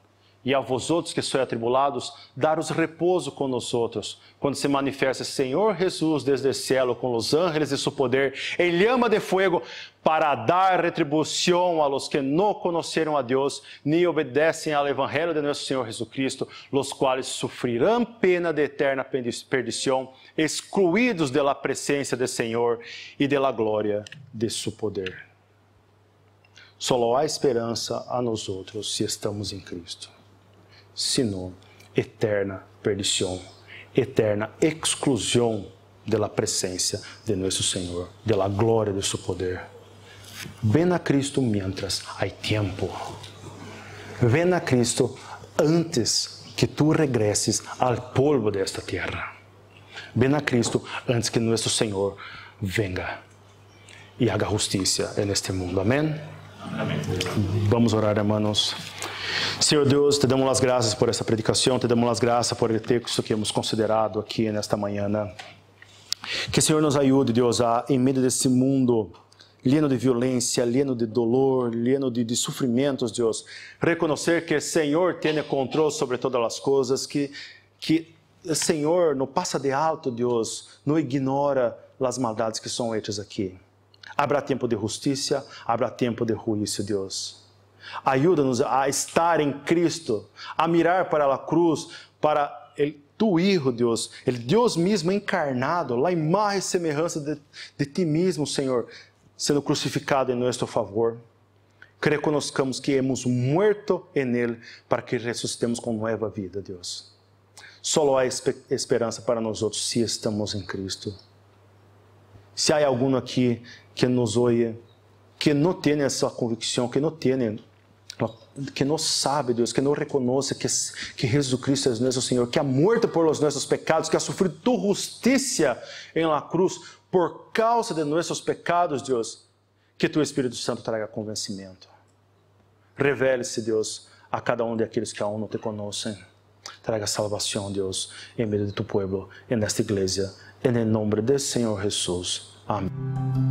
e a vosotros que sois atribulados, daros repouso com nós outros, quando se manifesta Senhor Jesus desde o cielo com os ángeles de su poder, em llama de fuego, para dar retribuição a los que não conheceram a Deus, nem obedecem ao evangelho de nosso Senhor Jesucristo, los quais sofrerão pena de eterna perdição, excluídos de la presença do Senhor e de la glória de su poder. Só há esperança a nós outros se estamos em Cristo, senão eterna perdição, eterna exclusão de la presença de nosso Senhor, de la glória de su poder. Ven a Cristo mientras hay tiempo. Ven a Cristo antes que tu regreses al polvo de esta tierra. Ven a Cristo antes que nosso Senhor venga e haga justiça en este mundo. Amém? Amém. Vamos orar, hermanos. Senhor Deus, te damos as graças por essa predicação, te damos as graças por o texto que hemos considerado aqui nesta manhã. Que o Senhor nos ajude, Deus, a, em meio desse mundo lleno de violência, lleno de dolor, lleno de sofrimentos, Deus, reconhecer que o Senhor tem controle sobre todas as coisas, que o Senhor não passa de alto, Deus, não ignora as maldades que são feitas aqui. Habrá tempo de justiça, habrá tempo de juízo, Deus. Ajuda-nos a estar em Cristo, a mirar para a cruz, para tu Hijo, Deus, o Deus mesmo encarnado, a imagem e semelhança de ti mesmo, Senhor, sendo crucificado em nosso favor. Que reconozcamos que hemos muerto en Él para que ressuscitemos com nova vida, Deus. Só há esperança para nós outros se estamos em Cristo. Se há algum aqui que nos ouve, que não tem essa convicção, que não sabe, Deus, que não reconhece que Jesus Cristo é nosso Senhor, que ha muerto por los nossos pecados, que ha sofrido tu justiça em la cruz, por causa de nossos pecados, Deus, que tu Espírito Santo traga convencimento. Revele-se, Deus, a cada um daqueles que aún não te conhecem. Traga salvação, Deus, em meio de tu povo, nesta igreja, em nome do Senhor Jesus. Amém.